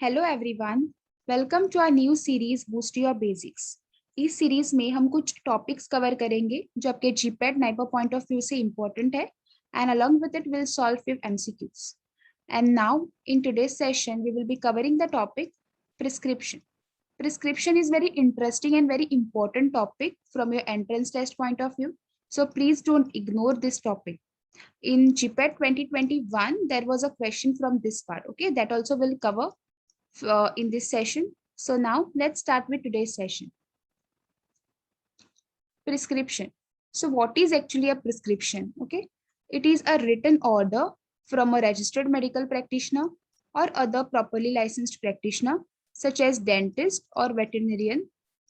Hello everyone, welcome to our new series boost your basics. इस series में हम कुछ टॉपिक्स कवर करेंगे जो आपके GPAT NIPER point of view से इम्पोर्टेंट है and along with it we'll solve few MCQs. And now in today's session we will be covering the topic prescription. Prescription is very interesting and very important topic from your entrance test point of view. So please don't ignore this topic. In GPAT 2021 there was a question from this part, okay, that also will cover in this session. So now let's start with today's session. Prescription. So what is actually a prescription? Okay, it is a written order from a registered medical practitioner or other properly licensed practitioner such as dentist or veterinarian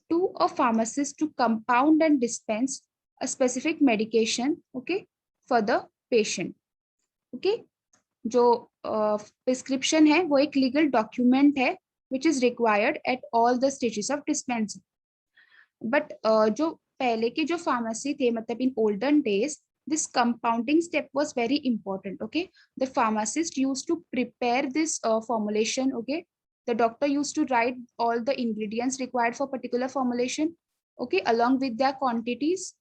to a pharmacist to compound and dispense a specific medication, okay, for the patient. Okay, जो prescription है वो एक legal document है which is required at all the stages of dispensing. But जो पहले के जो pharmacy थे, मतलब in olden days this compounding step was very important. Okay, the pharmacist used to prepare this formulation. Okay, the doctor used to write all the ingredients required for particular formulation, okay, along with their quantities,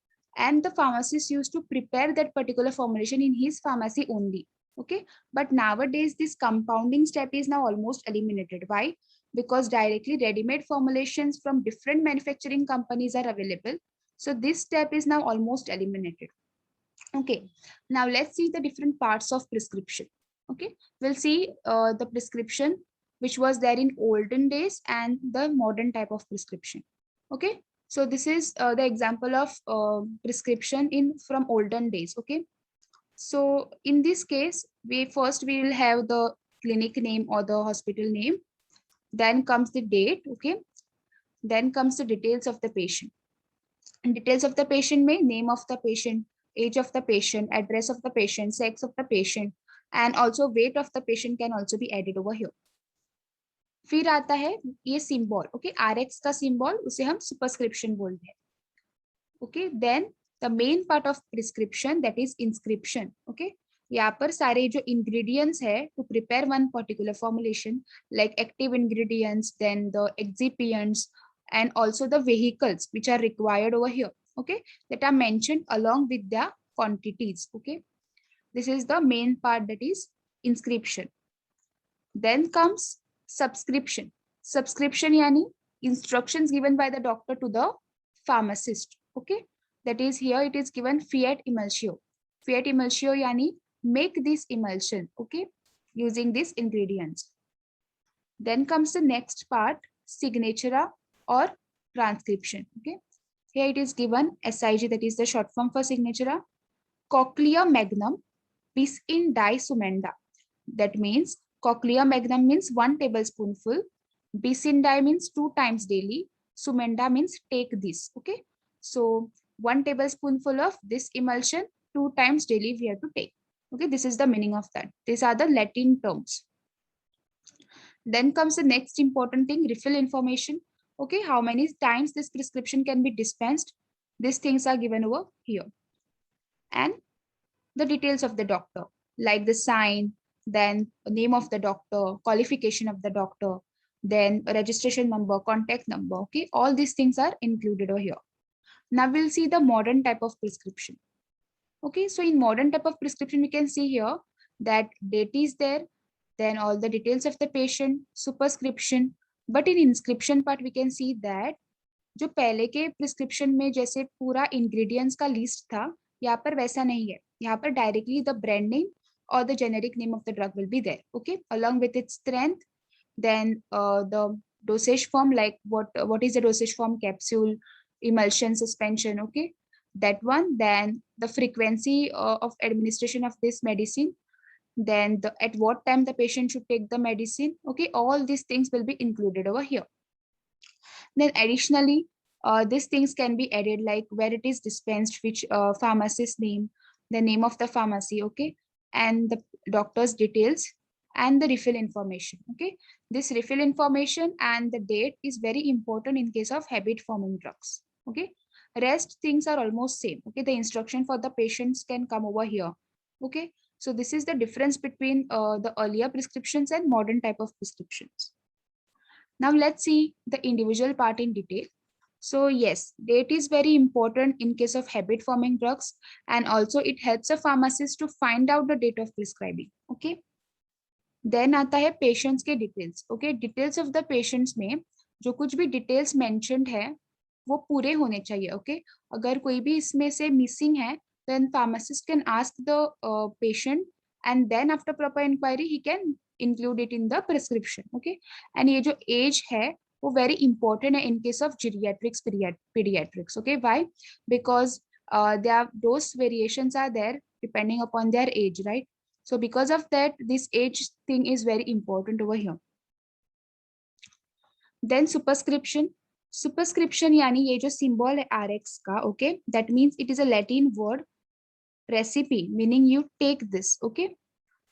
and the pharmacist used to prepare that particular formulation in his pharmacy only. Okay, but nowadays this compounding step is now almost eliminated. Why? Because directly ready-made formulations from different manufacturing companies are available, so this step is now almost eliminated. Okay, now let's see the different parts of prescription. Okay, we'll see the prescription which was there in olden days and the modern type of prescription. Okay, so this is the example of prescription in from olden days. Okay, so in this case we will have the clinic name or the hospital name, then comes the date. Okay, then comes the details of the patient. And details of the patient may name of the patient, age of the patient, address of the patient, sex of the patient, and also weight of the patient can also be added over here. फिर आता है ये symbol. Okay, RX का symbol उसे हम superscription बोलते हैं. Okay, then the main part of prescription that is inscription. Okay, यहाँ पर सारे जो इंग्रेडिएंट्स है to prepare one particular formulation like active ingredients, then the excipients and also the vehicles which are required over here, okay, that are mentioned along with their quantities. Okay, this is the main part, that is inscription. Then comes subscription. Subscription yani instructions given by the doctor to the pharmacist. Okay, that is here it is given fiat emulsio. Fiat emulsio yani make this emulsion, okay, using these ingredients. Then comes the next part, signature or transcription. Okay, here it is given SIG, that is the short form for signature. Cochlea magnum bis in die sumenda. That means cochlea magnum means 1 tablespoonful, bis in die means 2 times daily, sumenda means take this. Okay, so 1 tablespoonful of this emulsion 2 times daily we have to take. Okay, this is the meaning of that. These are the Latin terms. Then comes the next important thing, refill information. Okay, how many times this prescription can be dispensed, these things are given over here. And the details of the doctor, like the sign, then name of the doctor, qualification of the doctor, then registration number, contact number. Okay, all these things are included over here. Now we'll see the modern type of prescription. Okay, so in modern type of prescription we can see here that date is there, then all the details of the patient, superscription. But in inscription part we can see that जो पहले के prescription में जैसे पूरा ingredients का list था, यहाँ पर वैसा नहीं है. यहाँ पर डायरेक्टली द ब्रांड नेम और the generic name of the drug will be there. Okay, along with its strength, then the dosage form, like what is the dosage form, capsule, emulsion, suspension. Okay, that one. Then the frequency of administration of this medicine, then at what time the patient should take the medicine. Okay, all these things will be included over here. Then additionally these things can be added, like where it is dispensed, which pharmacist name, the name of the pharmacy, okay, and the doctor's details and the refill information. Okay, this refill information and the date is very important in case of habit forming drugs. Okay, rest things are almost same. Okay, the instruction for the patients can come over here. Okay, so this is the difference between the earlier prescriptions and modern type of prescriptions. Now let's see the individual part in detail. So yes, date is very important in case of habit forming drugs, and also it helps a pharmacist to find out the date of prescribing. Okay. Then आता है patients के details. Okay, details of the patients में जो कुछ भी details mentioned है वो पूरे होने चाहिए. ओके, अगर कोई भी इसमें से मिसिंग है then pharmacist can ask the patient and then after proper inquiry he can include it in the prescription. Okay, and ये जो एज है वो वेरी इंपॉर्टेंट है in case of geriatrics paediatrics. Okay, why? Because their dose variations are there depending upon their age, right? So because of that, this age thing is very important over here. Then superscription. Superscription यानी ये जो symbol है RX का, okay, that means it is a Latin word recipe, meaning you take this, okay.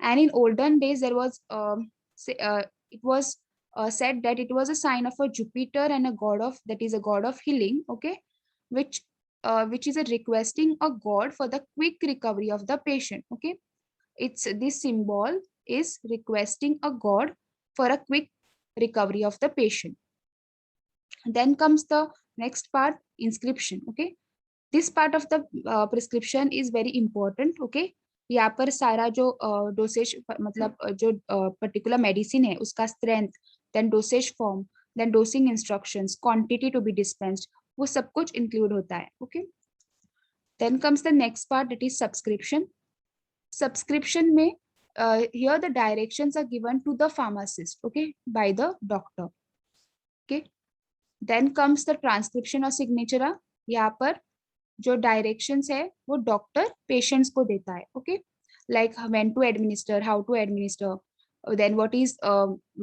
And in olden days there was it was said that it was a sign of a Jupiter and a god of, that is a god of healing, okay, which is a requesting a god for the quick recovery of the patient. Okay, it's this symbol is requesting a god for a quick recovery of the patient. Then comes the next part, inscription. Okay, this part of the prescription is very important. Okay, यहाँ पर सारा जो dosage मतलब जो particular medicine है उसका strength, then dosage form, then dosing instructions, quantity to be dispensed, वो सब कुछ इंक्लूड होता है. Okay, then comes the next part, that is subscription. Subscription में here the directions are given to the pharmacist, okay, by the doctor. Okay, then comes the transcription or signature. यहाँ पर जो directions है वो doctor patients को देता है. Okay, like when to administer, how to administer, then what is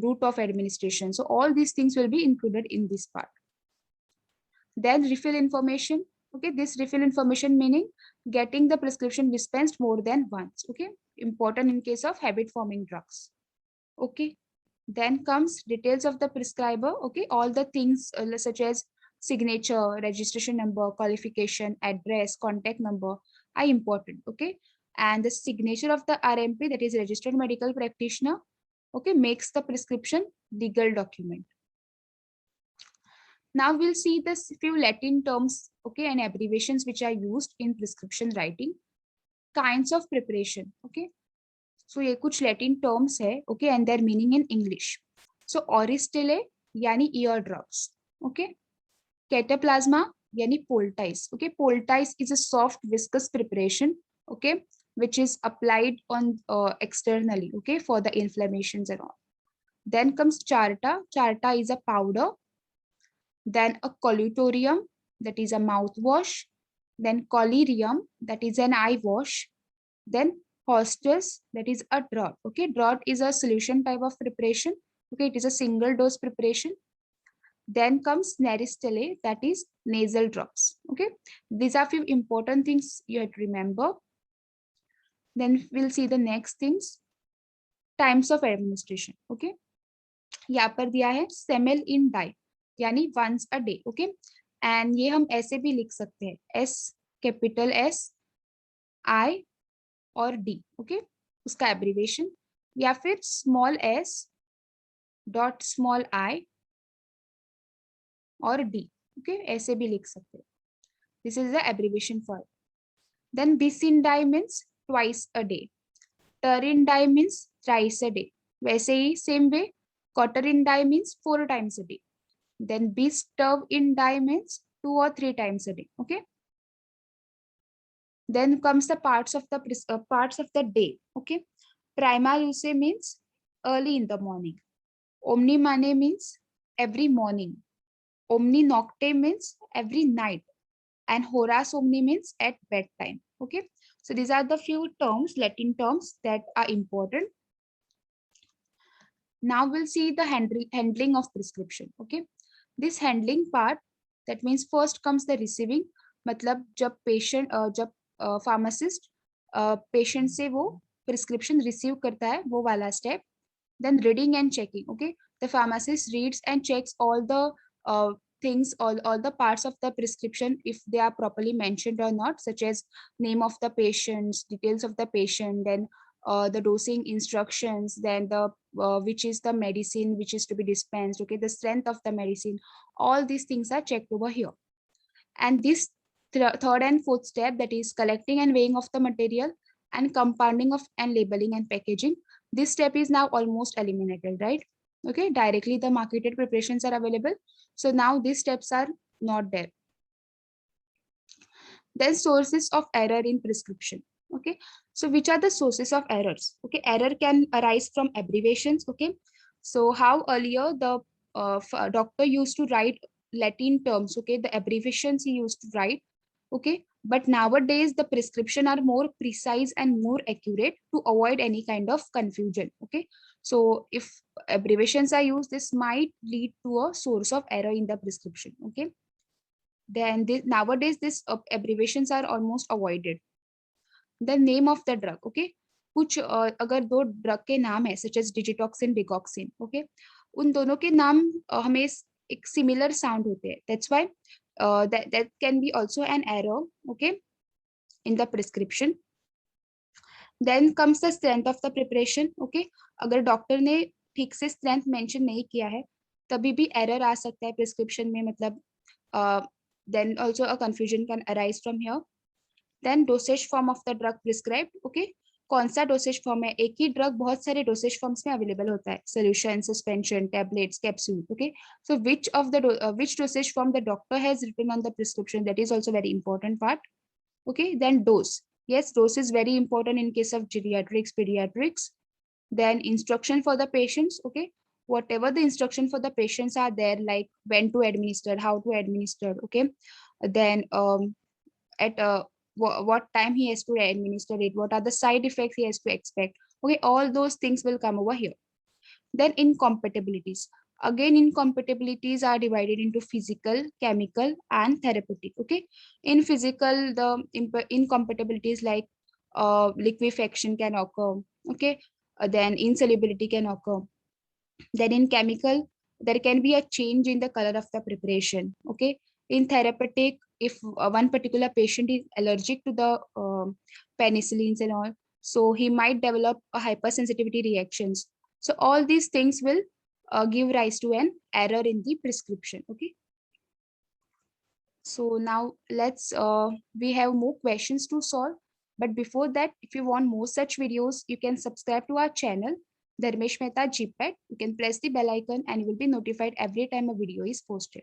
route of administration. So all these things will be included in this part. Then refill information. Okay, this refill information meaning getting the prescription dispensed more than once. Okay, important in case of habit forming drugs. Okay, then comes details of the prescriber. Okay, all the things such as signature, registration number, qualification, address, contact number are important. Okay, and the signature of the RMP, that is registered medical practitioner, okay, makes the prescription legal document. Now we'll see the few Latin terms, okay, and abbreviations which are used in prescription writing. Kinds of preparation. Okay, so ये कुछ Latin terms है, okay, and their meaning in English. So oristele यानी ear drops. Okay, cataplasma यानी poultice. Okay, poultice is a soft viscous preparation, okay, which is applied on externally, okay, for the inflammations and all. Then comes charta. Charta is a powder. Then a colutorium, that is a mouthwash. Then collyrium, that is an eye wash. Then hostus, that is a draught. Okay, draught is a solution type of preparation. Okay, it is a single dose preparation. Then comes neristele, that is nasal drops. Okay, these are few important things you have to remember. Then we'll see the next things. Times of administration. Okay, यहाँ पर दिया है सेमेल इन डाई यानी once a day. Okay, and ये हम ऐसे भी लिख सकते हैं, एस कैपिटल एस आई और डी. ओके, उसका एब्रीवेशन, या फिर small S dot small I और डी. ओके, ऐसे भी लिख सकते हैं. This is the abbreviation for. Then bis in die means twice a day. Ter in die means thrice a day. वैसे ही same way quarter in die means 4 times a day. Then bis term in die means 2 or 3 times a day. Okay, then comes the parts of the day. Okay, prima luce means early in the morning. Omni mane means every morning. Omni nocte means every night, and horas omni means at bedtime. Okay, so these are the few terms, Latin terms, that are important. Now we'll see the handling of prescription. Okay, this handling part, that means first comes the receiving. मतलब जब patient जब pharmacist patient से वो prescription receive करता है, वो वाला step. Then reading and checking. Okay, the pharmacist reads and checks all the things, all the parts of the prescription if they are properly mentioned or not, such as name of the patient, details of the patient, then the dosing instructions, then the which is the medicine which is to be dispensed, okay, the strength of the medicine, all these things are checked over here. And this third and fourth step, that is collecting and weighing of the material and compounding of and labeling and packaging, this step is now almost eliminated, right? Okay, directly the marketed preparations are available, so now these steps are not there. Then sources of error in prescription. Okay, so which are the sources of errors? Okay, error can arise from abbreviations. Okay, so how earlier the doctor used to write Latin terms, okay, the abbreviations he used to write, okay, but nowadays the prescription are more precise and more accurate to avoid any kind of confusion. Okay, so if abbreviations are used, this might lead to a source of error in the prescription. Okay, then nowadays this abbreviations are almost avoided. The name of the drug, okay, कुछ अगर दो drug के नाम है such as digitoxin डिकॉक्सिन, okay, उन दोनों के नाम हमें एक सिमिलर साउंड होते हैं, that's why that can be also an error, okay, in the prescription. Then comes the strength of the preparation, okay, अगर डॉक्टर ने ठीक से स्ट्रेंथ मेंशन नहीं किया है तभी भी एरर आ सकता है प्रिस्क्रिप्शन में, मतलब then also a confusion can arise from here. Then dosage form of the drug prescribed, okay, कौन सा डोसेज फॉर्म है, एक ही ड्रग बहुत सारे डोसेज फॉर्म्स में अवेलेबल होता है, solution, suspension, tablets, capsule, okay, so which of the which dosage form the doctor has written on the prescription, that is also very important part. Okay, then dose, yes, dose is very important in case of geriatrics, pediatrics. Then instruction for the patients, okay, whatever the instruction for the patients are there, like when to administer, how to administer, okay, then at what time he has to administer it, what are the side effects he has to expect, okay, all those things will come over here. Then incompatibilities, again incompatibilities are divided into physical, chemical and therapeutic. Okay, in physical the incompatibilities like liquefaction can occur, okay, then insolubility can occur. Then in chemical there can be a change in the color of the preparation. Okay, in therapeutic, if one particular patient is allergic to the penicillins and all, so he might develop a hypersensitivity reactions. So all these things will give rise to an error in the prescription. Okay, so now let's we have more questions to solve, but before that, if you want more such videos, you can subscribe to our channel Dharmesh Mehta GPAT. You can press the bell icon and you will be notified every time a video is posted.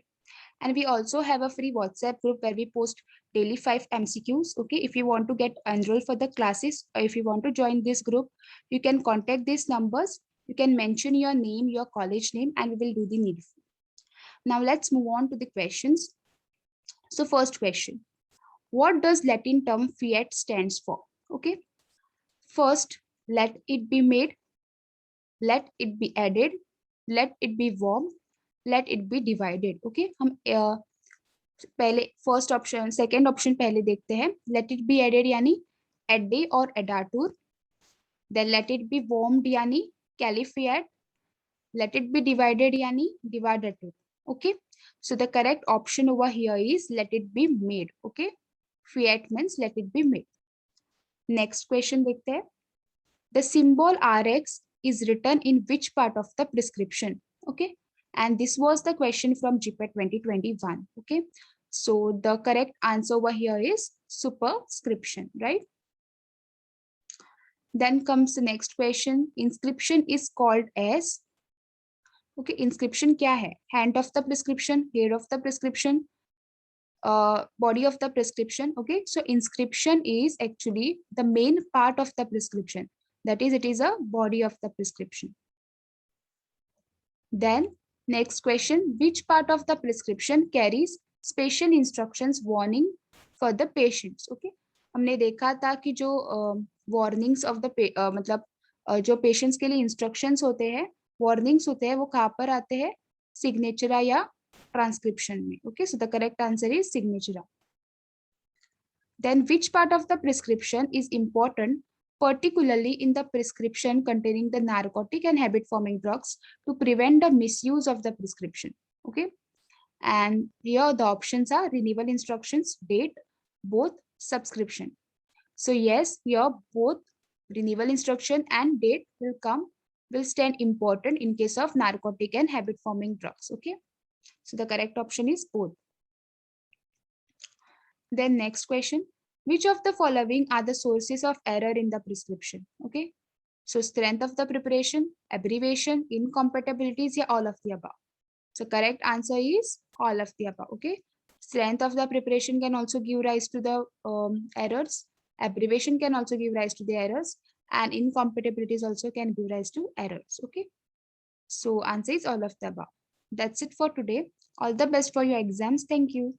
And we also have a free WhatsApp group where we post daily 5 MCQs. Okay, if you want to get enrolled for the classes or if you want to join this group, you can contact these numbers. You can mention your name, your college name, and we will do the needful. Now let's move on to the questions. So first question, what does Latin term fiat stands for? Okay, first, let it be made, let it be added, let it be warmed, let it be divided. Okay, हम पहले first option second option पहले देखते हैं, let it be added यानी adde और addatur, then let it be warmed यानी califiat, let it be divided yani dividatur. Okay, so the correct option over here is let it be made. Okay, fiat means let it be made. Next question dekhte hain, the symbol rx is written in which part of the prescription? Okay, and this was the question from GPAT 2021. Okay, so the correct answer over here is superscription, right? Then comes the next question, inscription is called as, okay, inscription क्या है, hand of the prescription, head of the prescription, body of the prescription. Okay, so inscription is actually the main part of the prescription, that is it is a body of the prescription. Then next question, which part of the prescription carries special instructions warning for the patients? Okay, हमने देखा था कि जो warnings of the मतलब जो patients के लिए instructions होते हैं, warnings होते हैं, वो कहाँ पर आते हैं, signature या transcription में. Okay, so the correct answer is signature. Then which part of the prescription is important, particularly in the prescription containing the narcotic and habit forming drugs, to prevent the misuse of the prescription? Okay, and here the options are renewal instructions, date, both, subscription. So yes, here both Renewal instruction and date will stand important in case of narcotic and habit forming drugs. Okay, so the correct option is both. Then next question, which of the following are the sources of error in the prescription? Okay, so strength of the preparation, abbreviation, incompatibilities, yeah, all of the above. So correct answer is all of the above. Okay, strength of the preparation can also give rise to the errors. Abbreviation can also give rise to the errors, and incompatibilities also can give rise to errors. Okay, so answer is all of the above. That's it for today. All the best for your exams. Thank you.